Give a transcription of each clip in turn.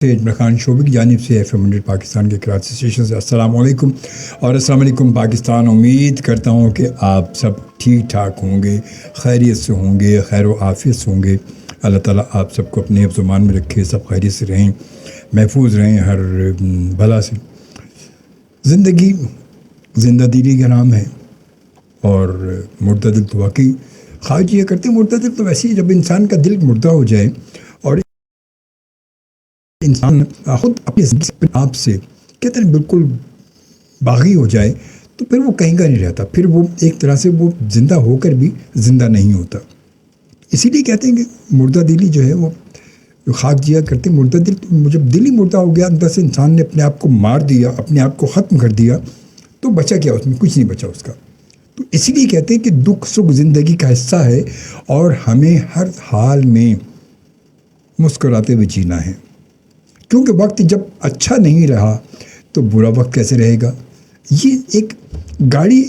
عمران خان شعبے کی جانب سے FM 100 پاکستان کے کراچی اسٹیشن سے السلام علیکم اور السلام علیکم پاکستان. امید کرتا ہوں کہ آپ سب ٹھیک ٹھاک ہوں گے, خیریت سے ہوں گے, خیر و عافیت سے ہوں گے. اللہ تعالیٰ آپ سب کو اپنے حفظ و امان میں رکھے, سب خیریت سے رہیں, محفوظ رہیں ہر بلا سے. زندگی زندہ دلی کا نام ہے اور مردہ دل تو واقعی خواہش یہ کرتے ہیں. مردہ دل تو ویسے ہی جب انسان کا دل مردہ ہو جائے اور انسان خود اپنی زندگی آپ سے کہتے ہیں بالکل باغی ہو جائے تو پھر وہ کہیں کا نہیں رہتا, پھر وہ ایک طرح سے وہ زندہ ہو کر بھی زندہ نہیں ہوتا. اسی لیے کہتے ہیں کہ مردہ دلی جو ہے وہ خاک جیا کرتے. مردہ دل جب دل ہی مردہ ہو گیا, اندر سے انسان نے اپنے آپ کو مار دیا, اپنے آپ کو ختم کر دیا, تو بچا کیا اس میں؟ کچھ نہیں بچا اس کا. تو اسی لیے کہتے ہیں کہ دکھ سکھ زندگی کا حصہ ہے اور ہمیں ہر حال میں مسکراتے ہوئے جینا ہے, کیونکہ وقت جب اچھا نہیں رہا تو برا وقت کیسے رہے گا. یہ ایک گاڑی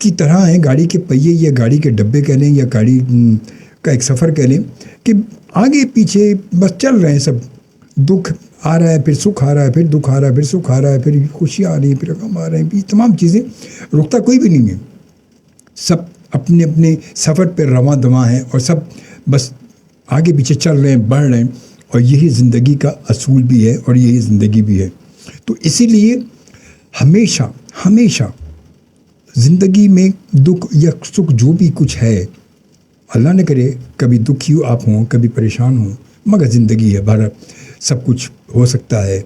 کی طرح ہے, گاڑی کے پہیے یا گاڑی کے ڈبے کہہ لیں یا گاڑی کا ایک سفر کہہ لیں کہ آگے پیچھے بس چل رہے ہیں سب. دکھ آ رہا ہے, پھر سکھ آ رہا ہے, پھر دکھ آ رہا ہے, پھر سکھ آ رہا ہے, پھر خوشیاں آ رہی ہیں, پھر غم آ رہے ہیں. یہ تمام چیزیں رکتا کوئی بھی نہیں ہے, سب اپنے اپنے سفر پہ رواں دواں ہیں اور سب بس آگے پیچھے چل رہے ہیں, بڑھ رہے ہیں. اور یہی زندگی کا اصول بھی ہے اور یہی زندگی بھی ہے. تو اسی لیے ہمیشہ ہمیشہ زندگی میں دکھ یا سکھ جو بھی کچھ ہے, اللہ نہ کرے کبھی دکھی آپ ہوں, کبھی پریشان ہوں, مگر زندگی ہے, بہر سب کچھ ہو سکتا ہے.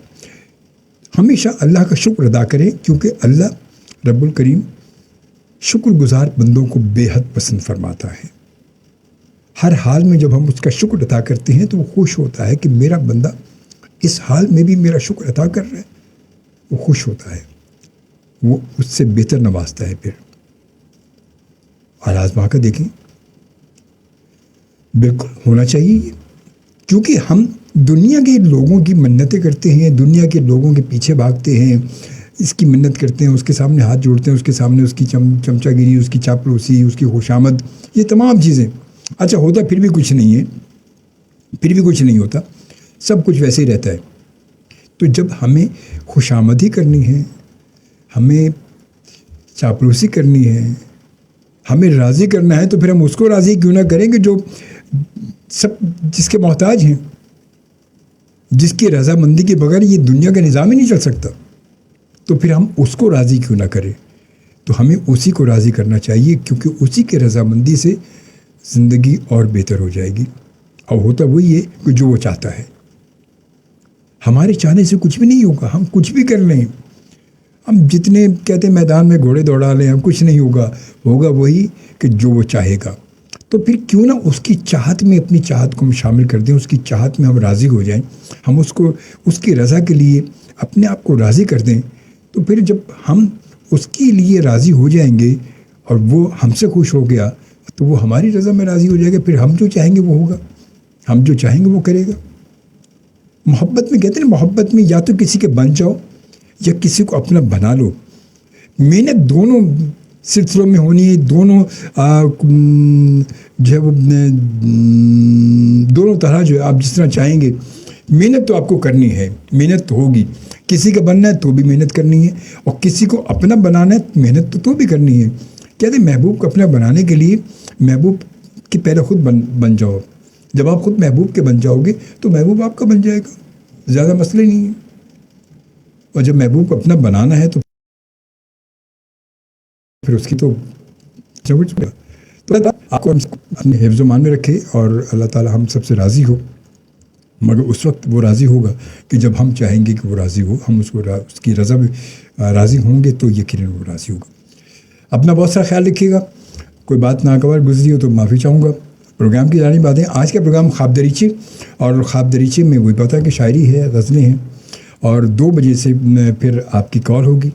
ہمیشہ اللہ کا شکر ادا کریں, کیونکہ اللہ رب الکریم شکر گزار بندوں کو بے حد پسند فرماتا ہے. ہر حال میں جب ہم اس کا شکر ادا کرتے ہیں تو وہ خوش ہوتا ہے کہ میرا بندہ اس حال میں بھی میرا شکر ادا کر رہا ہے. وہ خوش ہوتا ہے, وہ اس سے بہتر نوازتا ہے. پھر اور آزما کر دیکھیں, بالکل ہونا چاہیے, کیونکہ ہم دنیا کے لوگوں کی منتیں کرتے ہیں, دنیا کے لوگوں کے پیچھے بھاگتے ہیں, اس کی منت کرتے ہیں, اس کے سامنے ہاتھ جوڑتے ہیں, اس کے سامنے اس کی چمچہ گیری, اس کی چاپلوسی, اس کی خوشامد, یہ تمام چیزیں. اچھا ہوتا پھر بھی کچھ نہیں ہے, پھر بھی کچھ نہیں ہوتا, سب کچھ ویسے ہی رہتا ہے. تو جب ہمیں خوشامدی کرنی ہے, ہمیں چاپلوسی کرنی ہے, ہمیں راضی کرنا ہے, تو پھر ہم اس کو راضی کیوں نہ کریں کہ جو سب جس کے محتاج ہیں, جس کی رضامندی کے بغیر یہ دنیا کا نظام ہی نہیں چل سکتا. تو پھر ہم اس کو راضی کیوں نہ کریں؟ تو ہمیں اسی کو راضی کرنا چاہیے, کیونکہ اسی کے رضامندی سے زندگی اور بہتر ہو جائے گی. اور ہوتا وہی ہے کہ جو وہ چاہتا ہے. ہمارے چاہنے سے کچھ بھی نہیں ہوگا, ہم کچھ بھی کر لیں, ہم جتنے کہتے ہیں میدان میں گھوڑے دوڑا لیں, ہم کچھ نہیں ہوگا. ہوگا وہی کہ جو وہ چاہے گا. تو پھر کیوں نہ اس کی چاہت میں اپنی چاہت کو ہم شامل کر دیں, اس کی چاہت میں ہم راضی ہو جائیں, ہم اس کو اس کی رضا کے لیے اپنے آپ کو راضی کر دیں. تو پھر جب ہم اس کے لیے راضی ہو جائیں گے اور وہ ہم سے خوش ہو گیا, تو وہ ہماری رضا میں راضی ہو جائے گا. پھر ہم جو چاہیں گے وہ ہوگا, ہم جو چاہیں گے وہ کرے گا. محبت میں کہتے ہیں, محبت میں یا تو کسی کے بن جاؤ یا کسی کو اپنا بنا لو. محنت دونوں سلسلوں میں ہونی ہے, دونوں جو ہے وہ دونوں طرح جو ہے آپ جس طرح چاہیں گے. محنت تو آپ کو کرنی ہے, محنت تو ہوگی. کسی کا بننا ہے تو بھی محنت کرنی ہے, اور کسی کو اپنا بنانا ہے محنت تو بھی کرنی ہے. کہتے ہیں محبوب کو اپنا بنانے کے لیے محبوب کے پہلے خود بن جاؤ. جب آپ خود محبوب کے بن جاؤ گے تو محبوب آپ کا بن جائے گا, زیادہ مسئلہ نہیں ہے. اور جب محبوب کو اپنا بنانا ہے تو پھر اس کی تو آپ کو اپنے حفظ و مان میں رکھے اور اللہ تعالی ہم سب سے راضی ہو. مگر اس وقت وہ راضی ہوگا کہ جب ہم چاہیں گے کہ وہ راضی ہو, ہم اس کی رضا میں راضی ہوں گے تو یقیناً وہ راضی ہوگا. اپنا بہت سارا خیال رکھیے گا. کوئی بات ناگوار گزری ہو تو معافی چاہوں گا. پروگرام کی جانب باتیں. آج کا پروگرام خواب دریچے, اور خواب دریچے میں وہی پتہ کہ شاعری ہے, غزلیں ہیں, اور 2 بجے سے پھر آپ کی کال ہوگی.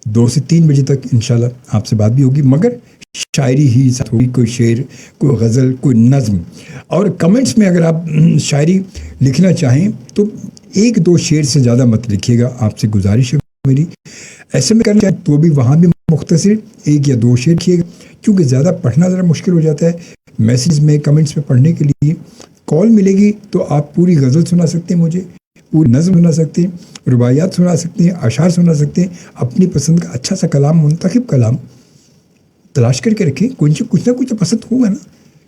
2 سے 3 بجے تک انشاءاللہ آپ سے بات بھی ہوگی, مگر شاعری ہی ساتھ ہوگی. کوئی شعر, کوئی غزل, کوئی نظم. اور کمنٹس میں اگر آپ شاعری لکھنا چاہیں تو 1-2 شعر سے زیادہ مت لکھیے گا, آپ سے گزارش ہے میری. ایسے میں کرنا چاہیں تو بھی وہاں بھی مختصر 1 یا 2 شعر لکھیے گا, کیونکہ زیادہ پڑھنا ذرا مشکل ہو جاتا ہے. میسیج میں کمنٹس میں پڑھنے کے لیے کال ملے گی تو آپ پوری غزل سنا سکتے ہیں مجھے، پوری نظم سنا سکتے ہیں، رباعیات سنا سکتے ہیں، اشعار سنا سکتے ہیں، اپنی پسند کا اچھا سا کلام، منتخب کلام تلاش کر کے رکھیں. کچھ نہ کچھ تو پسند ہوگا نا.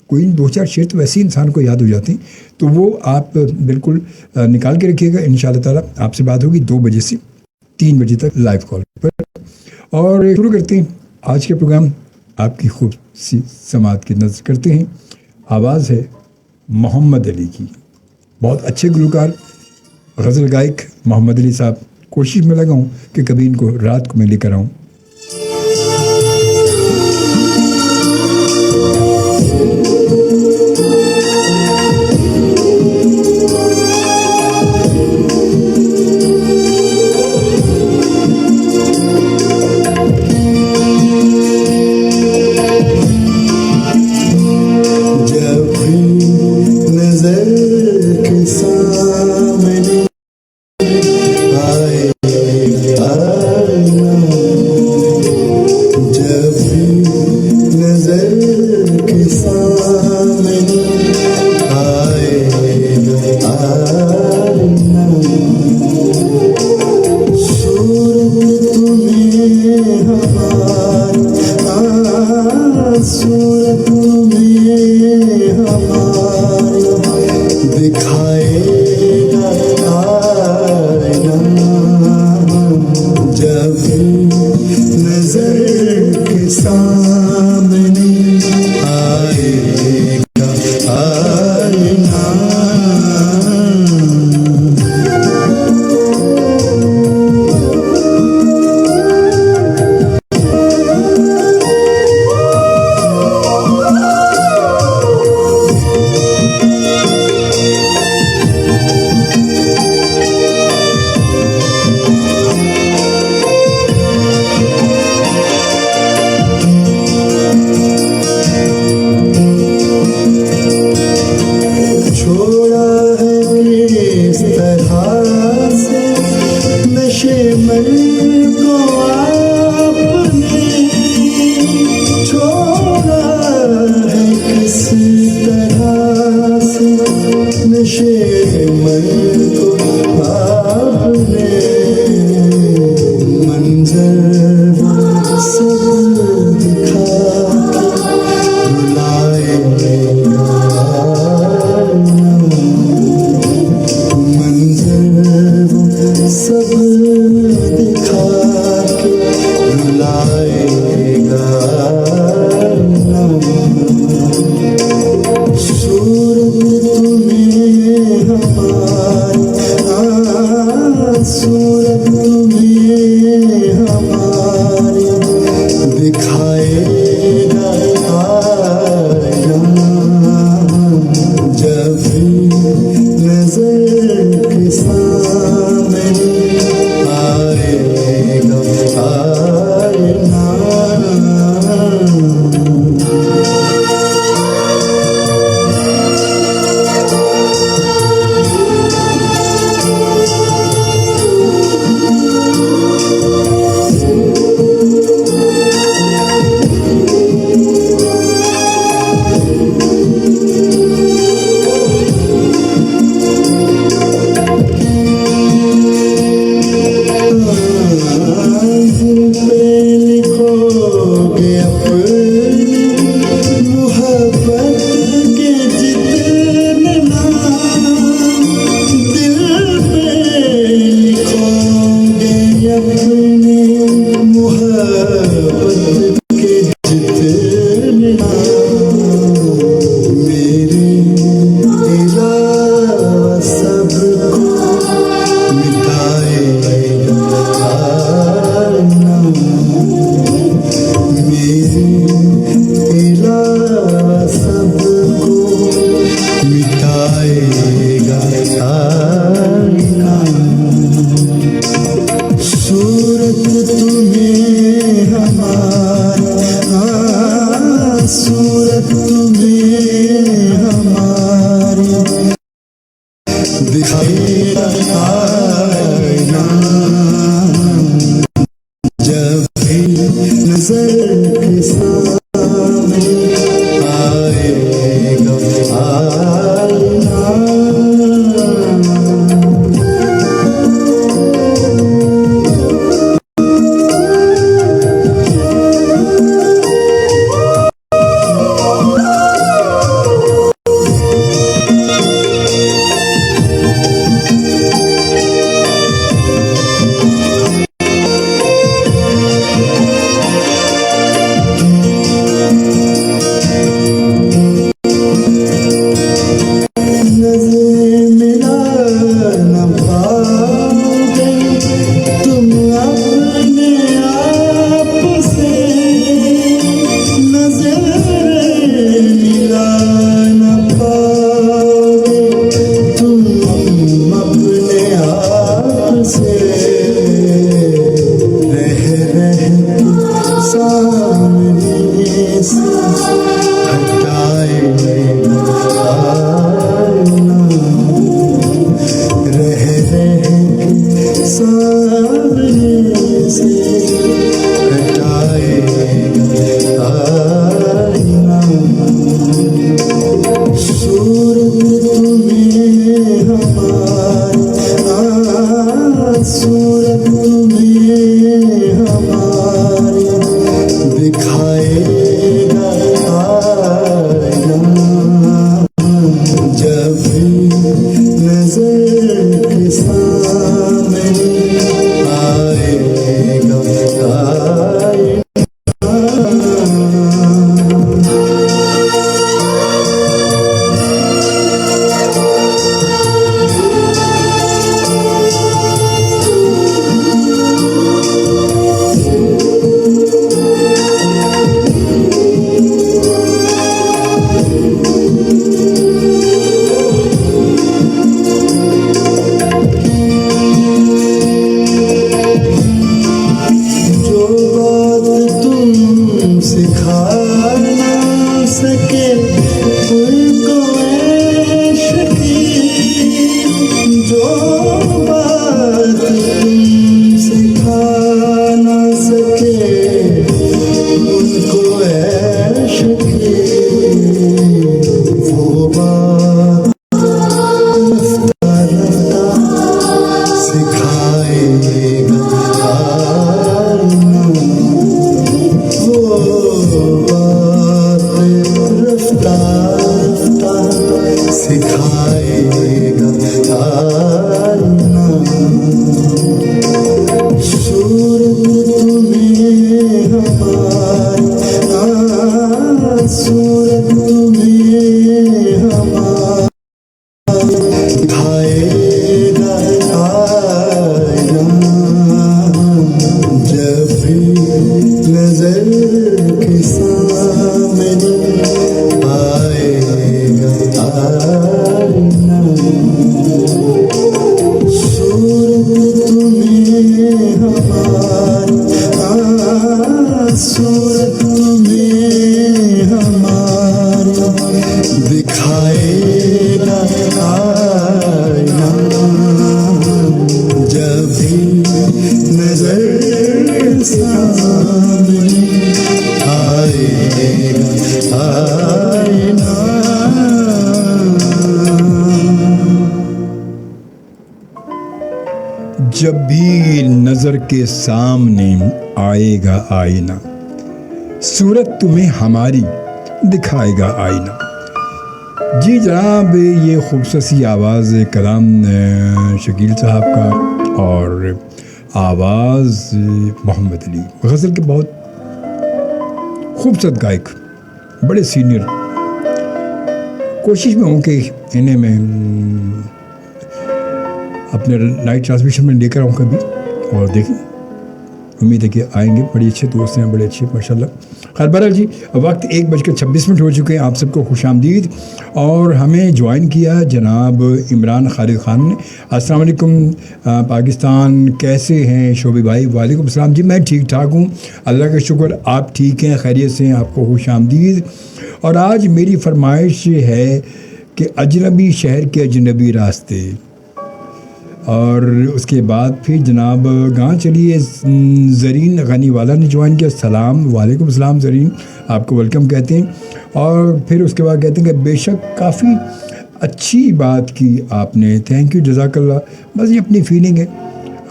کوئی 2-4 شعر تو ویسے ہی انسان کو یاد ہو جاتے ہیں، تو وہ آپ بالکل نکال کے رکھیے گا. انشاءاللہ تعالیٰ آپ سے بات ہوگی 2 بجے سے 3 بجے تک لائیو کال پر. اور شروع کرتے ہیں آج کے پروگرام. آپ کی خوب سی سماعت کی نظر کرتے ہیں. آواز ہے محمد علی کی. بہت اچھے گلوکار، غزل گائک محمد علی صاحب. کوشش میں لگا ہوں کہ کبھی ان کو رات کو میں لے کر آؤں. نہ پاؤگے تم اپنے آپ سے نظر ملا نہ پاؤگے تم اپنے آپ سے رہ سامنے سے ہٹائے آئینہ رہ سامنے سے ہٹائے آئینہ صورت تمہیں ہماری صورت تمہیں ہماری دکھائے گا آئینہ جب بھی نظر کے سامنے آئے گا آئینہ جو بات تم سکھا نہ سکے ان کو اے شکیل جو بات تم سکھا نہ سکے ان کو اے شکیل وہ بات رفتہ رفتہ سکھائے گا آئینہ وہ بات رفتہ رفتہ سکھائے گا آئینہ صورت تمہیں ہماری صورت تمہیں ہماری دکھائے گا آئینہ جب بھی نظر کے سامنے آئے گا آئینہ صورت تمہیں ہماری صورت تمہیں ہماری دکھائے گا آئینہ جب بھی نظر سامنے آئے گا آئینہ جب بھی نظر کے سامنے آئے گا آئینہ صورت تمہیں ہماری دکھائے گا آئینہ. جی جناب، یہ خوبصورت سی آواز کلام شکیل صاحب کا اور آواز محمد علی، غزل کے بہت خوبصورت گائک، بڑے سینئر. کوشش میں ہوں کہ انہیں میں اپنے لائٹ ٹرانسمیشن میں لے کر آؤں کبھی، اور دیکھیں امید ہے کہ آئیں گے. بڑے اچھے دوست ہیں، بڑے اچھے ماشاء اللہ. خیر بہرحال جی، وقت 1:26 ہو چکے ہیں. آپ سب کو خوش آمدید. اور ہمیں جوائن کیا جناب عمران خالد خان نے. السلام علیکم پاکستان، کیسے ہیں شعبی بھائی؟ وعلیکم السلام جی، میں ٹھیک ٹھاک ہوں، اللہ کا شکر. آپ ٹھیک ہیں، خیریت سے ہیں؟ آپ کو خوش آمدید. اور آج میری فرمائش ہے کہ اجنبی شہر کے اجنبی راستے، اور اس کے بعد پھر جناب گاں چلیے زرین غنی والا نے جوائن کیا. السلام، وعلیکم السلام زرین، آپ کو ویلکم کہتے ہیں. اور پھر اس کے بعد کہتے ہیں کہ بے شک کافی اچھی بات کی آپ نے، تھینک یو، جزاک اللہ. بس یہ اپنی فیلنگ ہے،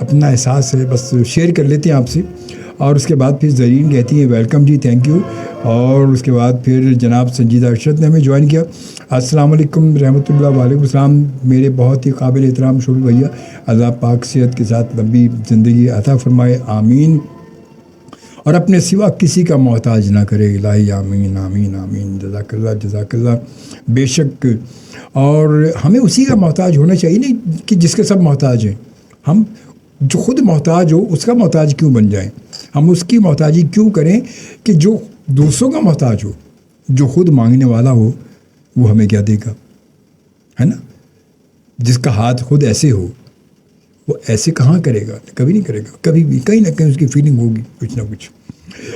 اپنا احساس ہے، بس شیئر کر لیتے ہیں آپ سے. اور اس کے بعد پھر زرین کہتی ہیں ویلکم جی، تھینک یو. اور اس کے بعد پھر جناب سنجیدہ ارشد نے ہمیں جوائن کیا. السلام علیکم رحمۃ اللہ. وعلیکم السلام میرے بہت ہی قابل احترام شعبی بھیا، اللہ پاک صحت کے ساتھ لمبی زندگی عطا فرمائے، آمین. اور اپنے سوا کسی کا محتاج نہ کرے. الہی آمین آمین آمین. جزاک اللہ جزاک اللہ. بے شک اور ہمیں اسی کا محتاج ہونا چاہیے نہیں کہ جس کے سب محتاج ہیں. ہم جو خود محتاج ہو اس کا محتاج کیوں بن جائیں؟ ہم اس کی محتاجی کیوں کریں کہ جو دوسروں کا محتاج ہو. جو خود مانگنے والا ہو وہ ہمیں کیا دے گا، ہے نا. جس کا ہاتھ خود ایسے ہو وہ ایسے کہاں کرے گا؟ کبھی نہیں کرے گا. کبھی بھی کہیں نہ کہیں اس کی فیلنگ ہوگی کچھ نہ کچھ.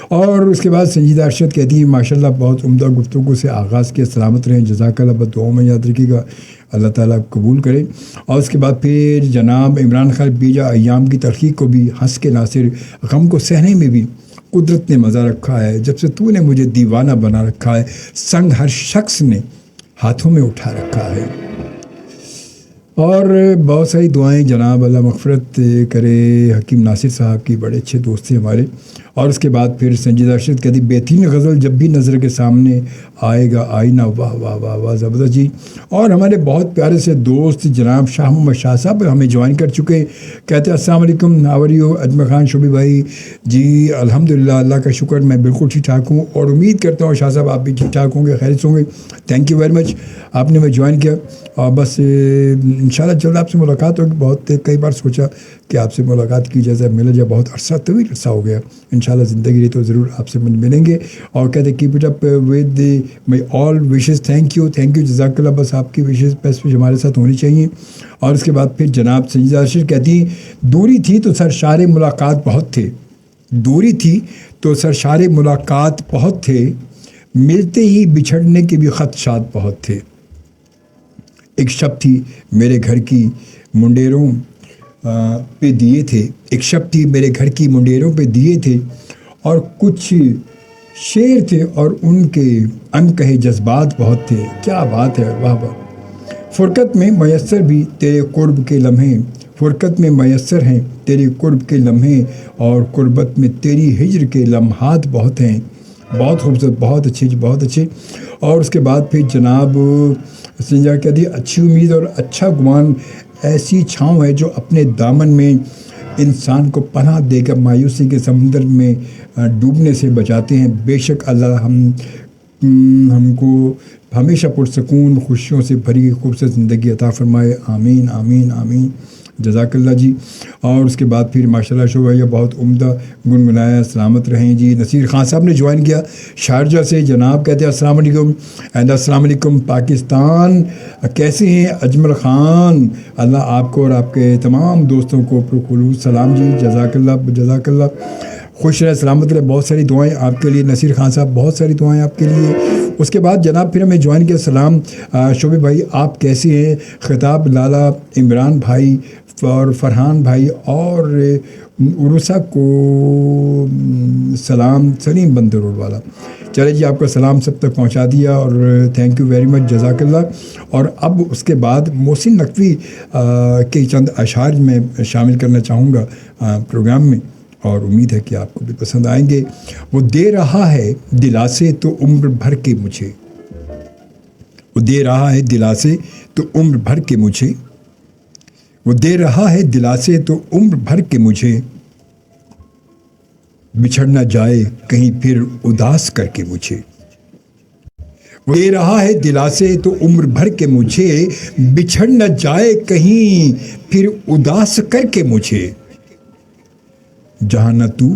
اور اس کے بعد سنجیدہ ارشد کہتی ہے ماشاء اللہ بہت عمدہ گفتگو سے آغاز کیا. سلامت رہیں. جزاک اللہ. بس دعاؤں میں یاد رکھیے گا. اللہ تعالیٰ قبول کرے. اور اس کے بعد پھر جناب عمران خان بیجا ایام کی تلخیق کو بھی ہنس کے ناصر، غم کو سہنے میں بھی قدرت نے مزہ رکھا ہے. جب سے تو نے مجھے دیوانہ بنا رکھا ہے، سنگ ہر شخص نے ہاتھوں میں اٹھا رکھا ہے. اور بہت ساری دعائیں جناب اللہ مغفرت کرے. حکیم ناصر صاحب کی بڑے اچھے دوست تھے ہمارے. اور اس کے بعد پھر سنجیدہ ارشد کہتی بہترین غزل جب بھی نظر کے سامنے آئے گا آئینہ. واہ واہ واہ واہ زبردست جی. اور ہمارے بہت پیارے سے دوست جناب شاہ محمد شاہ صاحب ہمیں جوائن کر چکے. کہتے ہیں السلام علیکم، how are you? Ajmal Khan شعبی بھائی جی الحمدللہ اللہ کا شکر میں بالکل ٹھیک ٹھاک ہوں، اور امید کرتا ہوں شاہ صاحب آپ بھی ٹھیک ٹھاک ہوں گے، خیریت ہوں گے. تھینک یو ویری مچ، آپ نے میں جوائن کیا. اور بس انشاءاللہ جلد آپ سے ملاقات ہوگی. بہت کئی بار سوچا کہ آپ سے ملاقات کی جیسے ملا جائے، بہت عرصہ طویل عرصہ ہو گیا. انشاءاللہ زندگی رہی تو ضرور آپ سے ملیں گے. اور کہتے keep it up with my all wishes. Thank you جزاک اللہ. بس آپ کی وشز بیسٹ وش ہمارے ساتھ ہونی چاہیے. اور اس کے بعد پھر جناب سنجیدہ ارشد کہتی ہیں دوری تھی تو سرشار ملاقات بہت تھے. دوری تھی تو سرشار ملاقات بہت تھے، ملتے ہی بچھڑنے کے بھی خدشات بہت تھے. ایک شب تھی میرے گھر کی منڈیروں پہ دیے تھے. ایک شب تھی میرے گھر کی منڈیروں پہ دیے تھے، اور کچھ شعر تھے اور ان کے انکہے جذبات بہت تھے. کیا بات ہے، واہ واہ. فرقت میں میسر بھی تیرے قرب کے لمحے، فرقت میں میسر ہیں تیرے قرب کے لمحے، اور قربت میں تیری ہجر کے لمحات بہت ہیں. بہت خوبصورت، بہت اچھے جی، بہت اچھے. اور اس کے بعد پھر جناب سنجا کہتی اچھی امید اور اچھا گمان ایسی چھاؤں ہے جو اپنے دامن میں انسان کو پناہ دے کر مایوسی کے سمندر میں ڈوبنے سے بچاتے ہیں. بے شک اللہ ہم کو ہمیشہ پرسکون خوشیوں سے بھری خوبصورت زندگی عطا فرمائے. آمین آمین آمین. جزاک اللہ جی. اور اس کے بعد پھر ماشاء اللہ شعبہ بہت عمدہ گنگنایا. سلامت رہیں جی. نصیر خان صاحب نے جوائن کیا شارجہ سے. جناب کہتے ہیں السلام علیکم اینڈ السلام علیکم پاکستان. کیسے ہیں اجمل خان؟ اللہ آپ کو اور آپ کے تمام دوستوں کو پرخلوص سلام جی. جزاک اللہ جزاک اللہ. خوش رہے، سلامت رہے. بہت ساری دعائیں آپ کے لیے نصیر خان صاحب، بہت ساری دعائیں آپ کے لیے. اس کے بعد جناب پھر ہمیں جوائن کیا. سلام شعبے بھائی آپ کیسے ہیں؟ خطاب لالا عمران بھائی اور فرحان بھائی اور عروسہ کو سلام. سلیم بندرور والا، چلے جی آپ کا سلام سب تک پہنچا دیا، اور تھینک یو ویری مچ جزاک اللہ. اور اب اس کے بعد محسن نقوی کے چند اشعار میں شامل کرنا چاہوں گا پروگرام میں، اور امید ہے کہ آپ کو بھی پسند آئیں گے. وہ دے رہا ہے دلاسے تو عمر بھر کے مجھے، وہ دے رہا ہے دلاسے تو عمر بھر کے مجھے، وہ دے رہا ہے دلاسے تو عمر بھر کے مجھے، بچھڑ نہ جائے کہیں پھر اداس کر کے مجھے. وہ دے رہا ہے دلاسے تو عمر بھر کے مجھے، بچھڑ نہ جائے کہیں پھر اداس کر کے مجھے. جہاں نہ تو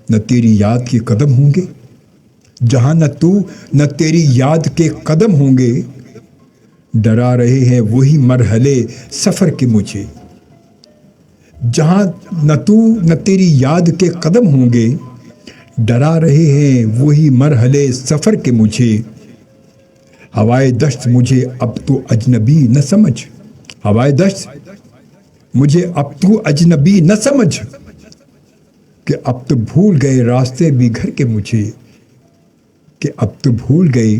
نہ تیری یاد کے قدم ہوں گے، جہاں نہ تو نہ تیری یاد کے قدم ہوں گے، ڈرا رہے ہیں وہی مرحلے سفر کے مجھے. جہاں نہ تو نہ تیری یاد کے قدم ہوں گے، ڈرا رہے ہیں وہی مرحلے سفر کے مجھے. ہوائے دشت مجھے اب تو اجنبی نہ سمجھ، ہوائے دشت مجھے اب تو اجنبی نہ سمجھ، کہ اب تو بھول گئے راستے بھی گھر کے مجھے، کہ اب تو بھول گئے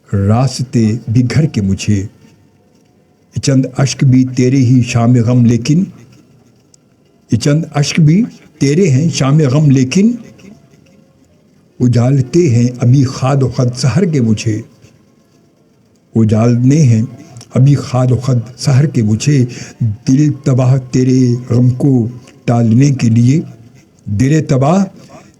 راستے بھی گھر کے مجھے. یہ چند اشک بھی تیرے ہی شام غم لیکن، یہ چند اشک بھی تیرے ہیں شام غم لیکن، اجالتے ہیں ابھی خاد و خد سحر کے مجھے، اجالنے ہیں ابھی خاد و خد سحر کے مجھے. دل تباہ تیرے غم کو ٹالنے کے لیے، دل تباہ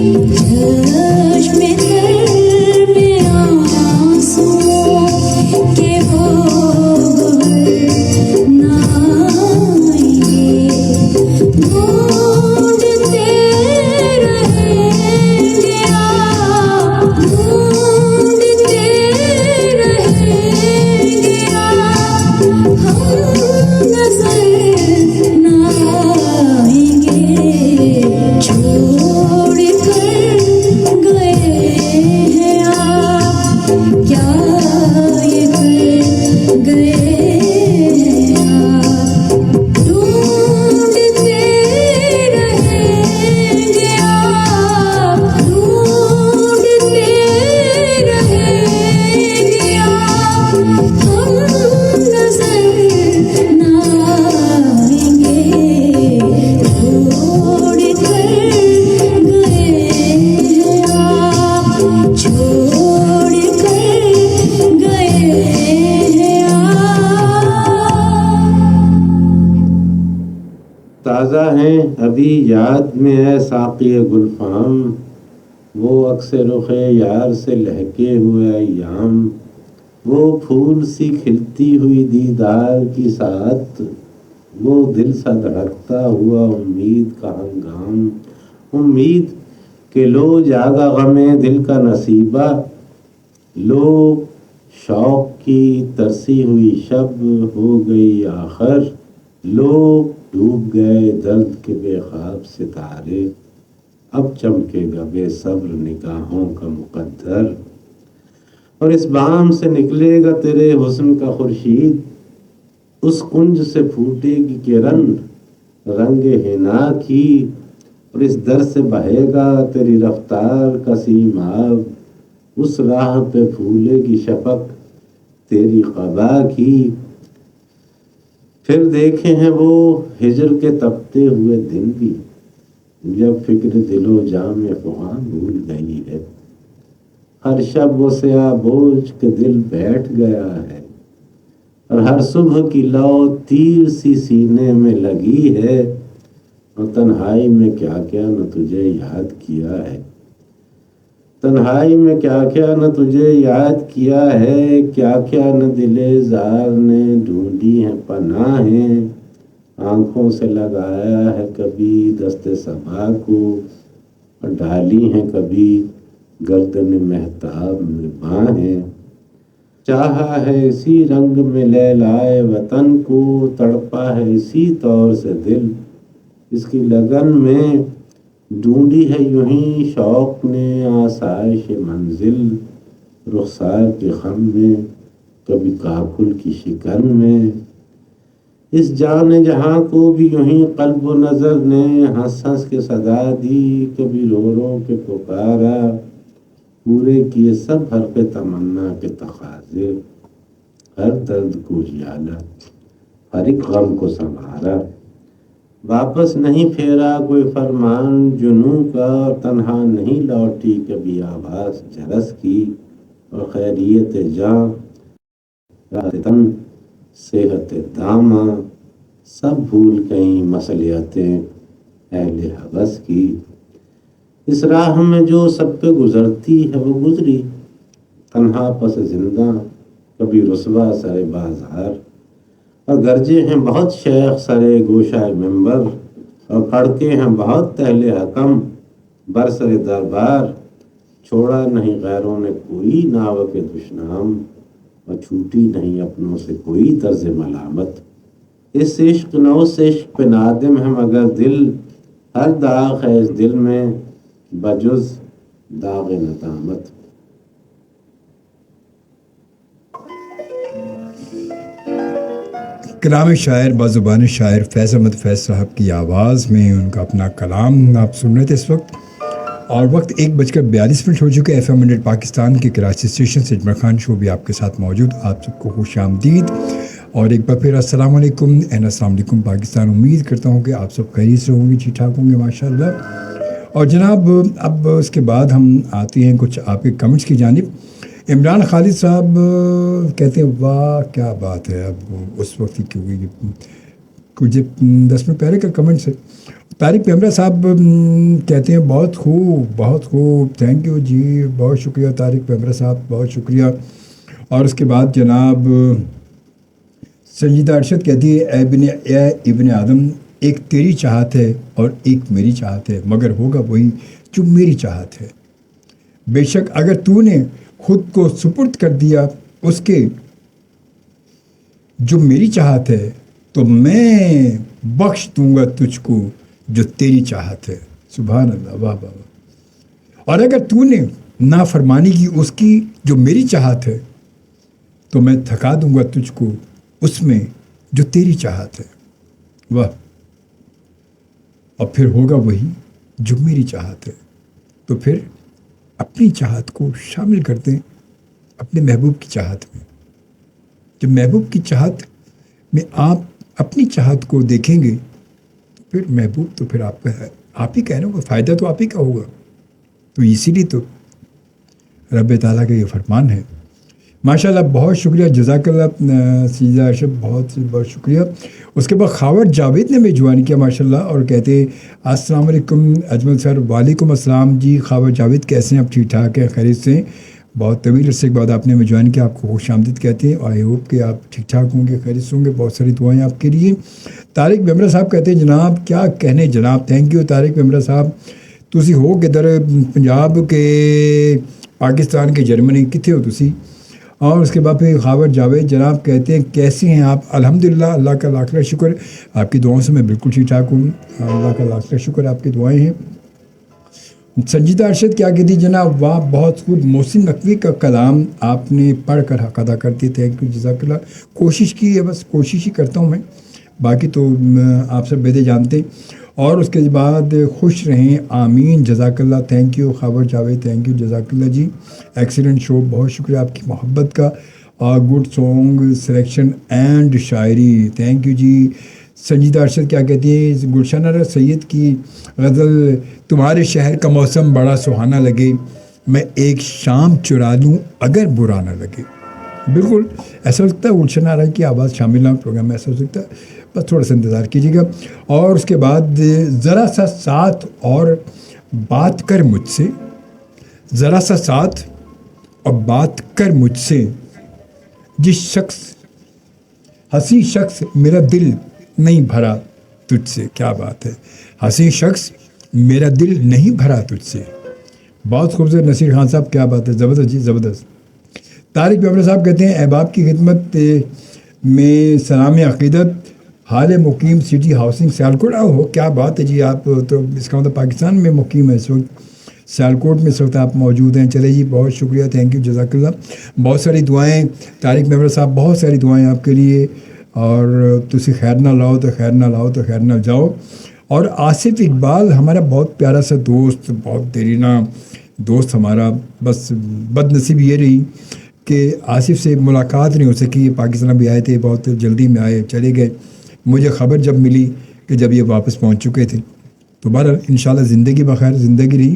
چشم تر میں آنسوں کے وہ نہ آئیں گے ڈھونڈتے رہیں گے آپ ڈھونڈتے رہیں گے آپ ہم نظر نہ آئیں گے چھوڑ کر گئے ہیں آپ کیا یہ کر گئے ہیں آپ ڈھونڈتے رہیں گے آپ ڈھونڈتے رہیں گے آپ ہم نظر نہ آئیں گے چھوڑ کر گئے ہیں آپ چھوڑ کر گئے ہیں آپ تازہ ہیں ابھی یاد میں ہے ساقی گلفام وہ عکس رخ یار سے لہکے ہوئے ایام وہ پھول سی کھلتی ہوئی دیدار کی ساتھ وہ دل سا دھڑکتا ہوا امید کا ہنگام امید کہ لو جاگا غم دل کا نصیبہ لو شوق کی ترسی ہوئی شب ہو گئی آخر لو ڈوب گئے درد کے بے خواب ستارے اب چمکے گا بے صبر نگاہوں کا مقدر اور اس بام سے نکلے گا تیرے حسن کا خورشید اس کنج سے پھوٹے گی کرن رنگ حنا کی اور اس در سے بہے گا تیری رفتار کا سیماب اس راہ پہ پھولے گی شفق تیری قبا کی پھر دیکھے ہیں وہ ہجر کے تپتے ہوئے دن بھی جب فکر دل و جام خواہ بھول گئی ہے ہر شب وہ سیاہ بوجھ کے دل بیٹھ گیا ہے اور ہر صبح کی لو تیر سی سینے میں لگی ہے اور تنہائی میں کیا کیا نہ تجھے یاد کیا ہے تنہائی میں کیا کیا نہ تجھے یاد کیا ہے کیا کیا نہ دل زار نے ڈھونڈی ہیں پناہیں آنکھوں سے لگایا ہے کبھی دست صبا کو اور ڈالی ہیں کبھی گردن مہتاب میں باہیں چاہا ہے اسی رنگ میں لیلائے وطن کو تڑپا ہے اسی طور سے دل اس کی لگن میں ڈھونڈی ہے یوں ہی شوق نے آسائش منزل رخسار کے خم میں کبھی کاکل کی شکن میں اس جان جہاں کو بھی یوں ہی قلب و نظر نے ہنس ہنس کے صدا دی کبھی رو رو کے پکارا پورے کیے سب حرف تمنا کے تقاضے ہر درد کو اجالا ہر ایک غم کو سنوارا واپس نہیں پھیرا کوئی فرمان جنوں کا تنہا نہیں لوٹی کبھی آواز جرس کی اور خیریت جاں راحت تن صحت داماں سب بھول گئیں مصلحتیں اہل حوث کی اس راہ میں جو سب پہ گزرتی ہے وہ گزری تنہا پس زندہ کبھی رسوا سر بازار اور گرجے ہیں بہت شیخ سرے گوشہ ممبر اور پڑھتے ہیں بہت اہل حکم برسر دربار چھوڑا نہیں غیروں نے کوئی ناو کے دشنام اور چھوٹی نہیں اپنوں سے کوئی طرز ملامت اس عشق نہ اس عشق پہ نادم ہے مگر دل ہر داغ ہے اس دل میں بجز داغ ندامت کلام شاعر بازبان شاعر فیض احمد فیض صاحب کی آواز میں ان کا اپنا کلام آپ سن رہے تھے اس وقت اور وقت 1:42 ہو چکے FM 100 پاکستان کے کراچی اسٹیشن سے اجمل خان شو بھی آپ کے ساتھ موجود آپ سب کو خوش آمدید اور ایک بار پھر السلام علیکم السلام علیکم پاکستان امید کرتا ہوں کہ آپ سب خیریت سے ہوں گے ٹھیک ٹھاک ہوں گے ماشاءاللہ اور جناب اب اس کے بعد ہم آتے ہیں کچھ آپ کے کمنٹس کی جانب عمران خالد صاحب کہتے ہیں واہ کیا بات ہے اب اس وقت کی کچھ 10 منٹ پہلے کا کمنٹس ہے طارق پیمرا صاحب کہتے ہیں بہت خوب تھینک یو جی، بہت شکریہ طارق پیمرا صاحب، بہت شکریہ. اور اس کے بعد جناب سنجیدہ ارشد کہتی ہے اے ابن آدم، ایک تیری چاہت ہے اور ایک میری چاہت ہے، مگر ہوگا وہی جو میری چاہت ہے. بے شک اگر تو نے خود کو سپرد کر دیا اس کے جو میری چاہت ہے تو میں بخش دوں گا تجھ کو جو تیری چاہت ہے. سبحان اللہ، واہ واہ واہ. اور اگر تو نے نافرمانی کی اس کی جو میری چاہت ہے تو میں تھکا دوں گا تجھ کو اس میں جو تیری چاہت ہے. واہ. اور پھر ہوگا وہی جو میری چاہت ہے. تو پھر اپنی چاہت کو شامل کر دیں اپنے محبوب کی چاہت میں. جب محبوب کی چاہت میں آپ اپنی چاہت کو دیکھیں گے تو پھر محبوب تو پھر آپ کا ہے، آپ ہی کا ہے نا، وہ فائدہ تو آپ ہی کا ہوگا. تو اسی لیے تو رب تعالیٰ کا یہ فرمان ہے. ماشاءاللہ، بہت شکریہ، جزاک اللہ سیدہ ارشد، بہت شکریہ. اس کے بعد خاور جاوید نے بھی جوائن کیا ماشاءاللہ، اور کہتے السلام علیکم اجمل سر. وعلیکم السلام جی. خاور جاوید کیسے ہیں آپ؟ ٹھیک ٹھاک ہیں، خیریت سے؟ بہت طویل عرصے کے بعد آپ نے ہمیں جوائن کیا، آپ کو خوش آمدید کہتے ہیں. آئی ہوپ کہ آپ ٹھیک ٹھاک ہوں گے، خیریت سے ہوں گے. بہت ساری دعائیں آپ کے لیے. طارق پیمرا صاحب کہتے ہیں جناب کیا کہنے جناب. تھینک یو طارق پیمرا صاحب. تسی ہو کدھر؟ پنجاب کے، پاکستان کے، جرمنی کتنے ہو تسی؟ اور اس کے بعد پھر خاور جاوید جناب کہتے ہیں کیسے ہیں آپ؟ الحمدللہ، اللہ کا لاکھ لاکھ شکر، آپ کی دعاؤں سے میں بالکل ٹھیک ٹھاک ہوں. اللہ کا لاکھ لاکھ شکر، آپ کی دعائیں ہیں. سنجیدہ ارشد کیا کہتی جناب؟ واہ، بہت خوب. محسن نقوی کا کلام آپ نے پڑھ کر حق ادا کر دیے. تھینک یو، جزاک اللہ. کوشش کی ہے، بس کوشش ہی کرتا ہوں میں، باقی تو آپ سب بیدے جانتے ہیں. اور اس کے بعد خوش رہیں، آمین، جزاک اللہ. Thank you Khawar Javed, thank you, جزاک اللہ جی. ایکسیلنٹ شو، بہت شکریہ آپ کی محبت کا. اور گڈ سانگ سلیکشن اینڈ شاعری، تھینک یو جی. سنجیدہ ارشد کیا کہتی ہیں؟ گلشن سید کی غزل، تمہارے شہر کا موسم بڑا سہانا لگے، میں ایک شام چرا لوں اگر برا نہ لگے. بالکل ایسا ہو سکتا ہے گلشن آرا کی آواز شامل نہ پروگرام میں، ایسا ہو سکتا ہے، بس تھوڑا سا انتظار کیجیے گا. اور اس کے بعد ذرا سا ساتھ اور بات کر مجھ سے، ذرا سا ساتھ اور بات کر مجھ سے، جس شخص حسین شخص میرا دل نہیں بھرا تجھ سے. کیا بات ہے، حسین شخص میرا دل نہیں بھرا تجھ سے. بہت خوبصورت نصیر خان صاحب، کیا بات ہے، زبردست جی، زبردست. طارق پیمرا صاحب کہتے ہیں احباب کی خدمت میں سلام عقیدت، حال مقیم سٹی ہاؤسنگ سیالکوٹ. ہو کیا بات ہے جی، آپ تو اس کا مطلب پاکستان میں مقیم ہے اس وقت، سیالکوٹ میں اس وقت آپ موجود ہیں. چلے جی، بہت شکریہ، تھینک یو، جزاک اللہ. بہت ساری دعائیں طارق پیمرا صاحب، بہت ساری دعائیں آپ کے لیے. اور تسی خیر نہ لاؤ تو خیر نہ لاؤ تو خیر نہ جاؤ. اور آصف اقبال ہمارا بہت پیارا سا دوست، بہت دیرینہ دوست ہمارا، بس بد نصیبی یہ رہی کہ آصف سے ملاقات نہیں ہو سکی. پاکستان بھی آئے تھے، بہت جلدی میں آئے، چلے گئے. مجھے خبر جب ملی کہ جب یہ واپس پہنچ چکے تھے، تو بہرحال انشاءاللہ زندگی بخیر زندگی رہی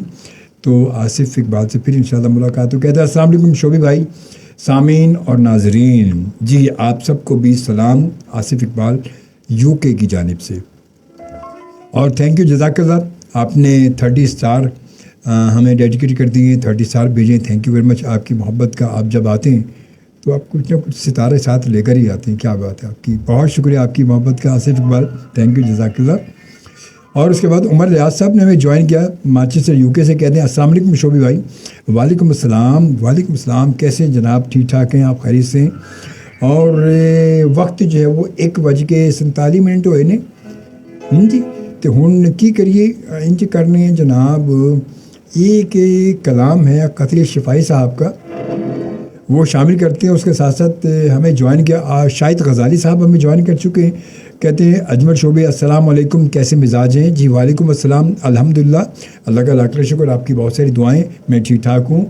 تو آصف اقبال سے پھر انشاءاللہ ملاقات ہو. کہتا ہے السلام علیکم شعبی بھائی، سامعین اور ناظرین. جی آپ سب کو بھی سلام، آصف اقبال یو کے کی جانب سے. اور تھینک یو، جزاک اللہ. آپ نے 30 اسٹار ہمیں ڈیڈیکیٹ کر دیے، 30 اسٹار بھیجیں. Thank you very much. آپ کی محبت کا، آپ جب آتے ہیں تو آپ کچھ نہ کچھ ستارے ساتھ لے کر ہی آتے ہیں. کیا بات ہے آپ کی، بہت شکریہ آپ کی محبت کا آصف اقبال. تھینک یو، جزاک اللہ. اور اس کے بعد عمر ریاض صاحب نے ہمیں جوائن کیا مانچسٹر یو کے سے. کہتے ہیں السلام علیکم شعبی بھائی. وعلیکم السلام. وعلیکم السلام. کیسے جناب؟ ٹھیک ٹھاک ہیں آپ؟ خیریت سے ہیں؟ اور وقت جو ہے وہ 1:47 ہوئے نے جی. تو ہن کی کریے انج کرنے جناب، ایک کلام ہے قطر شفائی صاحب کا، وہ شامل کرتے ہیں. اس کے ساتھ ساتھ ہمیں جوائن کیا شاہد غزالی صاحب، ہمیں جوائن کر چکے ہیں. کہتے ہیں اجمل شعبے السلام علیکم، کیسے مزاج ہیں؟ جی وعلیکم السلام، الحمدللہ، اللہ کا لاکھ لاکھ شکر. آپ کی بہت ساری دعائیں، میں ٹھیک ٹھاک ہوں،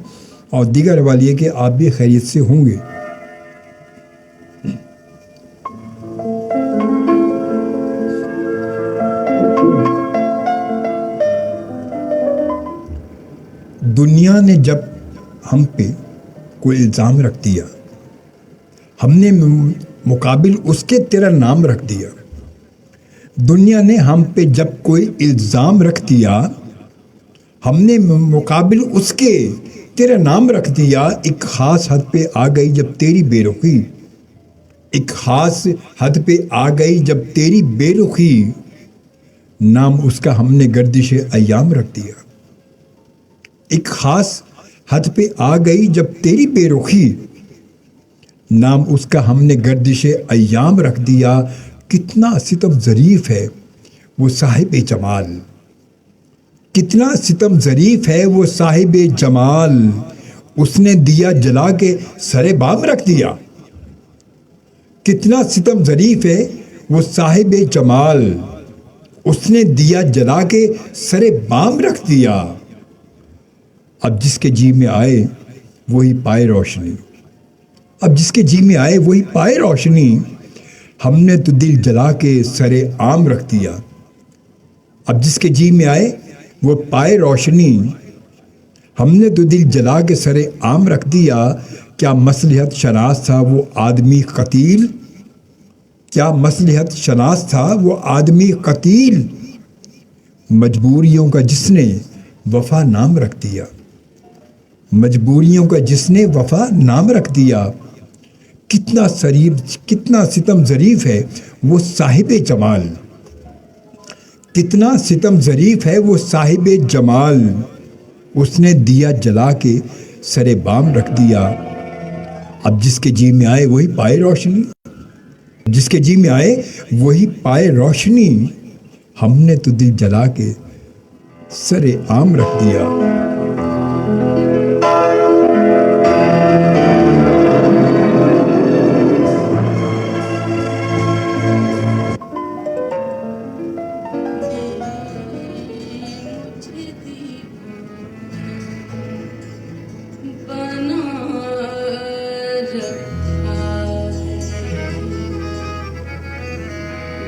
اور دیگر حوالے کہ آپ بھی خیریت سے ہوں گے. دنیا نے جب ہم پہ کوئی الزام رکھ دیا، ہم نے مقابل اس کے تیرا نام رکھ دیا. دنیا نے ہم پہ جب کوئی الزام رکھ دیا، ہم نے مقابل اس کے تیرا نام رکھ دیا۔ ایک خاص حد پہ آ گئی جب تیری بے رخی، ایک خاص حد پہ آ گئی جب تیری بے رخی، نام اس کا ہم نے گردش ایام رکھ دیا۔ ایک خاص حد پہ آ گئی جب تیری بے رخی، نام اس کا ہم نے گردش ایام رکھ دیا۔ کتنا ستم ظریف ہے وہ صاحب جمال، کتنا ستم ظریف ہے وہ صاحب جمال، اس نے دیا جلا کے سر بام رکھ دیا۔ کتنا ستم ظریف ہے وہ صاحب جمال، اس نے دیا جلا کے سر بام رکھ دیا۔ اب جس کے جی میں آئے وہی پائے روشنی، اب جس کے جی میں آئے وہی پائے روشنی، ہم نے تو دل جلا کے سر عام رکھ دیا۔ اب جس کے جی میں آئے وہ پائے روشنی، ہم نے تو دل جلا کے سر عام رکھ دیا۔ کیا مصلحت شناس تھا وہ آدمی قتیل، کیا مصلحت شناس تھا وہ آدمی قتیل، مجبوریوں کا جس نے وفا نام رکھ دیا، مجبوریوں کا جس نے وفا نام رکھ دیا۔ کتنا ستم ظریف ہے وہ صاحب جمال، کتنا ستم ظریف ہے وہ صاحب جمال، اس نے دیا جلا کے سر بام رکھ دیا۔ اب جس کے جی میں آئے وہی پائے روشنی، جس کے جی میں آئے وہی پائے روشنی، ہم نے تو دل جلا کے سر عام رکھ دیا۔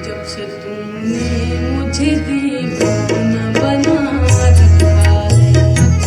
جب سے تم نے مجھے دیوانہ بنا رکھا ہے،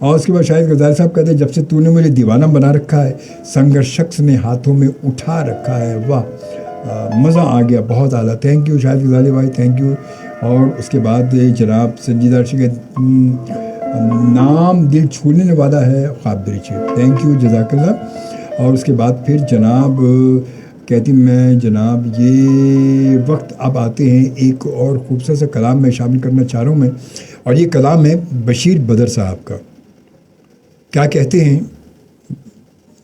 اور اس کے بعد شاہد غزالی صاحب کہتے ہیں جب سے تو نے مجھے دیوانہ بنا رکھا ہے، سنگر شخص نے ہاتھوں میں اٹھا رکھا ہے، واہ مزہ آ گیا، بہت اعلیٰ، تھینک یو شاہد غزالی بھائی، تھینک یو۔ اور اس کے بعد جناب سنجیدہ ارشی کے نام دل چھونے والا ہے خواب دریچے، تھینک یو، جزاک اللہ۔ اور اس کے بعد پھر جناب کہتی میں جناب یہ وقت اب آتے ہیں، ایک اور خوبصورت سا کلام میں شامل کرنا چاہ رہا ہوں میں، اور یہ کلام ہے بشیر بدر صاحب کا۔ کیا کہتے ہیں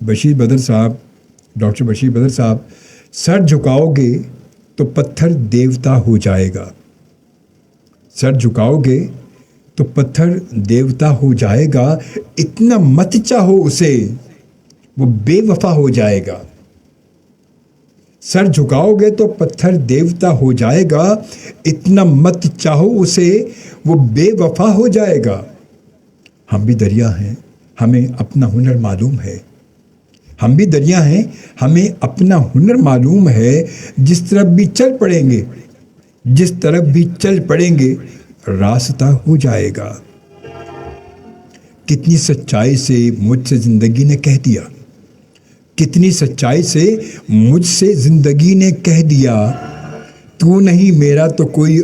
بشیر بدر صاحب، ڈاکٹر بشیر بدر صاحب، سر جھکاؤ گے تو پتھر دیوتا ہو جائے گا، سر جھکاؤ گے تو پتھر دیوتا ہو جائے گا، اتنا مت چاہو اسے وہ بے وفا ہو جائے گا، سر جھکاؤ گے تو پتھر دیوتا ہو جائے گا، اتنا مت چاہو اسے وہ بے وفا ہو جائے گا۔ ہم بھی دریا ہیں، ہمیں اپنا ہنر معلوم ہے، ہم بھی دریا ہیں، ہمیں اپنا ہنر معلوم ہے، جس طرف بھی چل پڑیں گے، جس طرف بھی چل پڑیں گے راستہ ہو جائے گا۔ کتنی سچائی سے مجھ سے زندگی نے کہہ دیا، کتنی سچائی سے مجھ سے زندگی نے کہہ دیا، تو نہیں میرا تو کوئی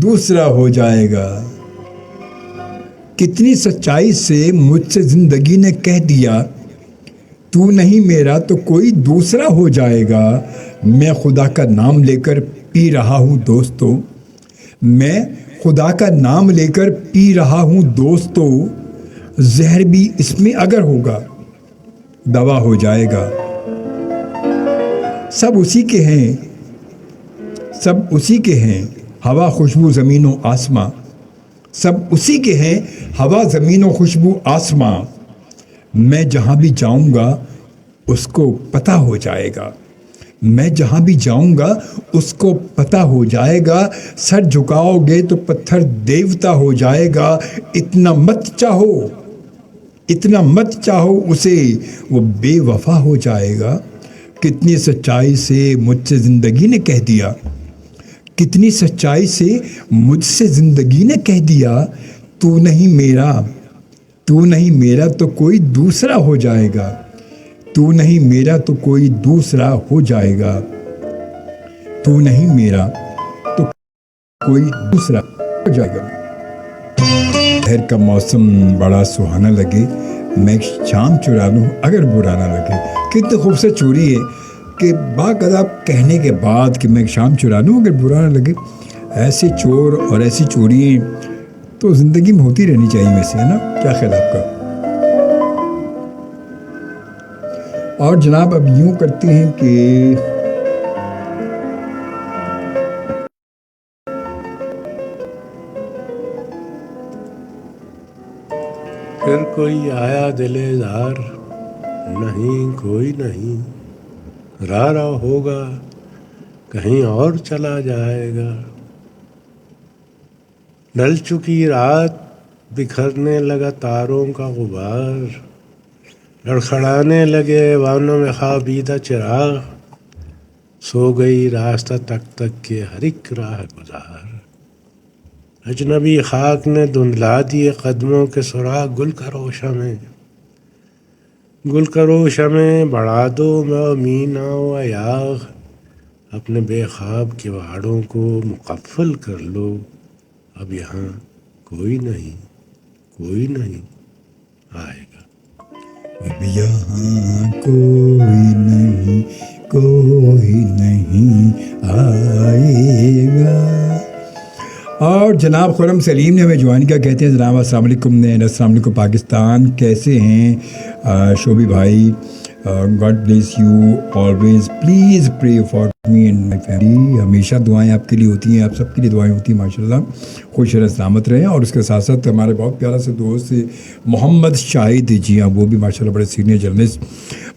دوسرا ہو جائے گا۔ کتنی سچائی سے مجھ سے زندگی نے کہہ دیا، تو نہیں میرا تو کوئی دوسرا ہو جائے گا۔ میں خدا کا نام لے کر پی رہا ہوں دوستو، میں خدا کا نام لے کر پی رہا ہوں دوستو، زہر بھی اس میں اگر ہوگا دوا ہو جائے گا۔ سب اسی کے ہیں، سب اسی کے ہیں، ہوا خوشبو زمین و آسماں، سب اسی کے ہیں، ہوا زمین و خوشبو آسماں، میں جہاں بھی جاؤں گا اس کو پتہ ہو جائے گا، میں جہاں بھی جاؤں گا اس کو پتہ ہو جائے گا، سر جھکاؤ گے تو پتھر دیوتا ہو جائے گا، اتنا مت چاہو، اتنا مت چاہو اسے وہ بے وفا ہو جائے گا۔ کتنی سچائی سے مجھ سے زندگی نے کہہ دیا، کتنی سچائی سے مجھ سے زندگی نے کہہ دیا، تو نہیں میرا، تو نہیں میرا تو کوئی دوسرا ہو جائے گا، تو نہیں میرا تو کوئی دوسرا ہو جائے گا، تو نہیں میرا تو کوئی دوسرا ہو جائے گا۔ شہر کا موسم بڑا سہانا لگے، میں شام چرا لوں اگر برا نہ لگے۔ کتنی خوبصورت چوری ہے کہ باقاعدہ کہنے کے بعد کہ میں شام چرا لوں اگر برا نہ لگے۔ ایسے چور اور ایسی چوریاں تو زندگی میں ہوتی رہنی چاہیے ویسے، ہے نا؟ کیا خیال آپ کا؟ اور جناب اب یوں کرتے ہیں کہ پھر کوئی آیا دل زار، نہیں کوئی نہیں، رارا ہوگا کہیں اور چلا جائے گا۔ ڈل چکی رات، بکھرنے لگا تاروں کا غبار، لڑکھڑانے لگے ایوانوں میں خوابیدہ چراغ، سو گئی راستہ تک تک کے ہر ایک راہ گزار۔ اجنبی خاک نے دھندلا دیے قدموں کے سراغ، گل کا روشہ میں، گل کا روشہ میں بڑھا دو مینا و ایاغ، اپنے بے خواب کے واڑوں کو مقفل کر لو، اب یہاں کوئی نہیں، کوئی نہیں آئے گا۔ اب یہاں کوئی نہیں، کوئی نہیں آئے گا۔ اور جناب خرم سلیم نے ہمیں جوائن کیا، کہتے ہیں جناب السلام علیکم نین، السلام علیکم پاکستان، کیسے ہیں شوبی بھائی؟ God bless you always, please pray for me and my family. ہمیشہ دعائیں آپ کے لیے ہوتی ہیں، آپ سب کے لیے دعائیں ہوتی ہیں، ماشاء اللہ خوش رہیں، سلامت رہیں۔ اور اس کے ساتھ ساتھ ہمارے بہت پیارا سے دوست محمد شاہد، جی ہاں وہ بھی ماشاء اللہ بڑے سینئر جرنلسٹ،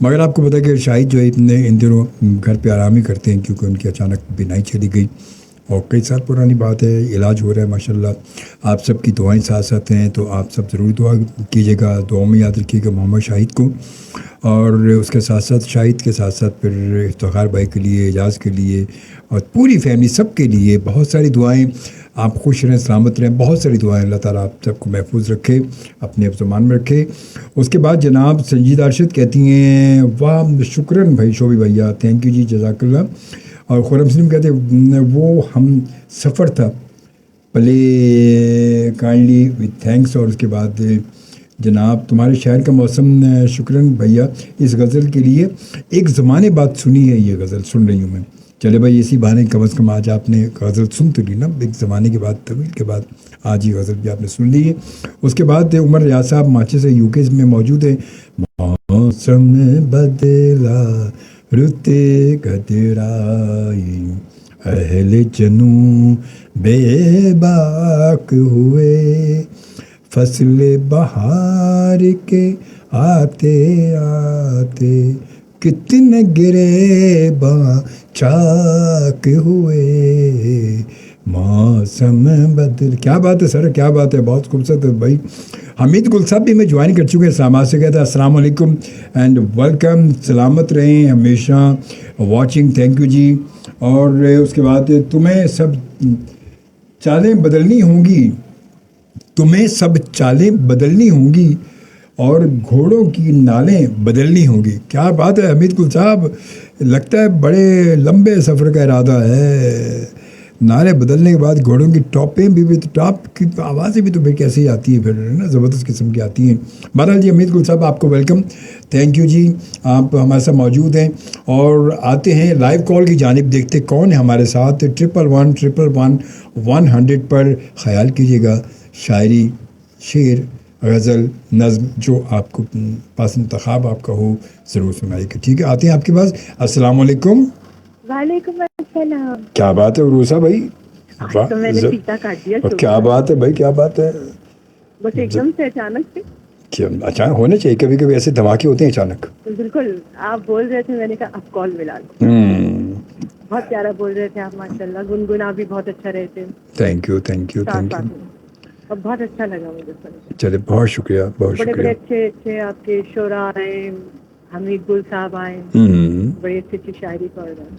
مگر آپ کو پتہ ہے کہ شاہد جو ہے اتنے ان دنوں گھر پہ آرام ہی کرتے ہیں کیونکہ ان کی اچانک بینائی چلی گئی، اور کئی سال پرانی بات ہے, علاج ہو رہا ہے ماشاءاللہ. آپ سب کی دعائیں ساتھ ساتھ ہیں, تو آپ سب ضرور دعا کیجیے گا, دعاؤں میں یاد رکھیے گا محمد شاہد کو, اور اس کے ساتھ ساتھ شاہد کے ساتھ ساتھ پھر افتخار بھائی کے لیے, اعجاز کے لیے, اور پوری فیملی سب کے لیے بہت ساری دعائیں. آپ خوش رہیں, سلامت رہیں, بہت ساری دعائیں. اللہ تعالیٰ آپ سب کو محفوظ رکھے, اپنے زمان میں رکھے. اس کے بعد جناب سنجیدہ ارشد کہتی ہیں واہ شکراً بھائی شوبی بھیا, تھینک یو جی, جزاک اللہ. اور خرم سلیم کہتے ہیں وہ ہم سفر تھا پلے کائنڈلی وتھ تھینکس. اور اس کے بعد جناب تمہارے شاعر کا موسم, شکراً بھیا اس غزل کے لیے. ایک زمانے بعد سنی ہے یہ غزل, سن رہی ہوں میں. چلے بھائی اسی بہانے کم از کم آج آپ نے غزل سن تو لی نا, ایک زمانے کے بعد, طویل کے بعد آج یہ غزل بھی آپ نے سن لی ہے. اس کے بعد عمر ریاض صاحب مانچے سے یو کے میں موجود ہیں. موسم بدلا رتے قدرائی, اہل جنوں بے باک ہوئے, فصل بہار کے آتے آتے کتنے گرے چاک ہوئے. موسم بدل, کیا بات ہے سر, کیا بات ہے, بہت خوبصورت ہے بھائی. حمید گل صاحب بھی میں جوائن کر چکے ہیں, سلامات سے کہتا ہے السلام علیکم اینڈ ویلکم, سلامت رہیں ہمیشہ, واچنگ, تھینک یو جی. اور اس کے بعد تمہیں سب چالیں بدلنی ہوں گی, تمہیں سب چالیں بدلنی ہوں گی, اور گھوڑوں کی نالیں بدلنی ہوں گی. کیا بات ہے حمید گل صاحب, لگتا ہے بڑے لمبے سفر کا ارادہ ہے. نالے بدلنے کے بعد گھوڑوں کی ٹاپیں بھی تو ٹاپ کی آوازیں بھی تو پھر کیسے ہی آتی ہیں, پھر نا زبردست قسم کی آتی ہیں. بہرحال جی حمید گل صاحب آپ کو ویلکم, تھینک یو جی, آپ ہمارے ساتھ موجود ہیں. اور آتے ہیں لائیو کال کی جانب, دیکھتے کون ہے ہمارے ساتھ. 11111 پر خیال کیجیے گا, شاعری, شعر, غزل, نظم جو آپ کو پاس انتخاب آپ کا ہو ضرور سنائیے گا, ٹھیک ہے. آتے ہیں آپ کے پاس. السلام علیکم. وعلیکم السلام. کیا بات ہے عروسہ بھائی, تو میں نے پیتا کاٹ دیا. کیا بات ہے بھائی, کیا بات ہے. بس ایک دم سے اچانک سے, اچانک ہونے چاہیے, کبھی کبھی ایسے دھماکے ہوتے ہیں اچانک. بالکل آپ بول رہے تھے, میں نے کہا اب کال ملا لو. بہت پیارا بول رہے تھے آپ, ماشاء اللہ, گنگنا بھی بہت اچھا رہے تھے. Thank you, thank you, thank you. اور بہت اچھا لگا مجھے سن کے. چلے بہت شکریہ, بہت بڑے بڑے شکریہ. اچھے اچھے آپ کے شعرا آئے, حمید گل صاحب آئے, بڑی اچھی اچھی شاعری پڑھ رہے ہیں.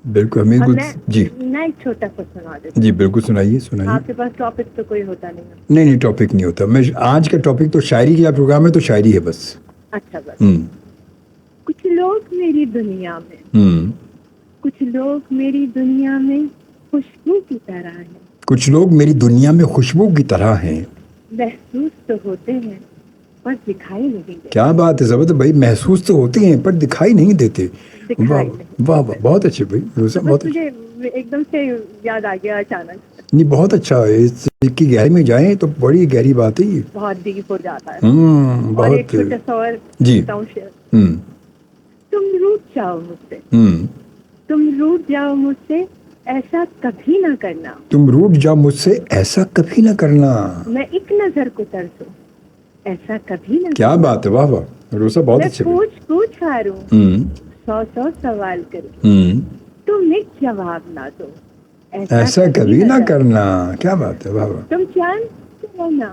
بالکل حمید گل جی. میں ایک چھوٹا سا سنا دیتی جی بالکل سنائیے, سنائیے. آپ کے پاس ٹاپک تو کوئی ہوتا نہیں ہے. نہیں ٹاپک نہیں ہوتا. میں آج کا ٹاپک تو شاعری کا پروگرام ہے, تو شاعری ہے بس. اچھا بس. کچھ لوگ میری دنیا میں, کچھ لوگ میری دنیا میں خوشبو کی طرح ہیں. کچھ لوگ میری دنیا میں خوشبو کی طرح ہیں. محسوس تو ہوتے ہیں پر دکھائی نہیں دیتے. کیا بات ہے زبردست بھائی, محسوس تو ہوتے ہیں پر دکھائی نہیں دیتے. واہ واہ واہ, بہت اچھے بھائی, بہت مجھے ایک دم سے یاد آ گیا اچانک. نہیں بہت اچھا ہے, اس کی گہرائی میں جائیں تو بڑی گہری بات ہے یہ, بہت ڈیپ ہو جاتا ہے. بہت. اور ایک چھوٹا سا اور جی, تم روٹ جاؤ مجھ سے, تم روٹ جاؤ مجھ سے, ایسا کبھی نہ کرنا. تم روٹ جاؤ مجھ سے, ایسا کبھی نہ کرنا. میں ایک نظر کو ترسوں, ایسا کبھی نہ. کیا بات ہے, واہ واہ روسا, بہت اچھے. میں پوچھ ہاروں, 100 سوال کروں, تم ایک جواب نہ دو, ایسا کبھی نہ کرنا. کیا بات ہے, واہ واہ. تم چاند رہنا,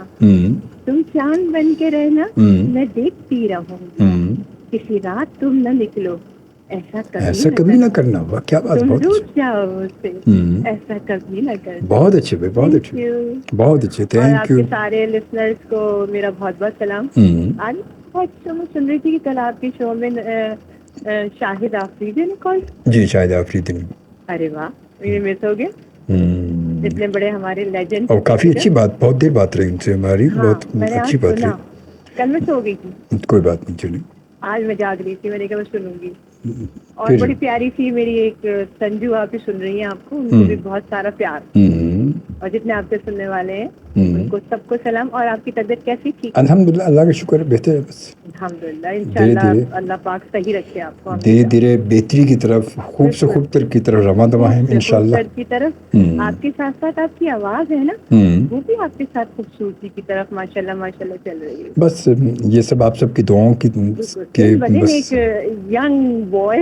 تم چاند بن کے رہنا, میں دیکھتی رہوں گی, کسی رات تم نہ نکلو, ایسا کبھی نہ کرنا. واہ کیا بات, بہت روٹ جاؤ مجھ سے ایسا کبھی نہ کرنا. بہت اچھے بھائی, بہت اچھے, بہت اچھے, اور آپ تھینک یو. کے سارے لسنرز کو میرا بہت بہت سلام. آج بہت شو میں سن رہی تھی کہ کل آپ کے شو میں شاہد آفریدی نے کال. جی شاہد آفریدی نے. ارے واہ, میرے مس ہو گیا. اتنے بڑے ہمارے لیجنڈ, اور کافی اچھی بات, بہت دیر بات رہی ان سے ہماری, بہت اچھی بات رہی. کل میں سو گئی تھی, کوئی بات نہیں, چلیے. آج میں جاگ رہی تھی, میں نے کہا میں سنوں گی. اور بڑی پیاری سی میری ایک سنجو آپ بھی سن رہی ہیں, آپ کو ان کو بھی بہت سارا پیار, اور جتنے آپ کے سننے والے ہیں ان کو سب کو سلام. اور آپ کی طبیعت کیسی تھی؟ الحمدللہ, اللہ کا شکر ہے, بہتر ہے بس الحمدللہ. انشاءاللہ اللہ پاک صحیح رکھے آپ کو, دھیرے دھیرے بہتری کی طرف, خوب سے خوب تر کی طرف رواں دواں ہیں انشاءاللہ کی طرف. آپ کے ساتھ ساتھ آپ کی آواز ہے نا, وہ بھی آپ کے ساتھ خوبصورتی کی طرف ماشاءاللہ ماشاءاللہ چل رہی ہے. بس یہ سب آپ سب کی دعاؤں کی ایک ینگ بوائے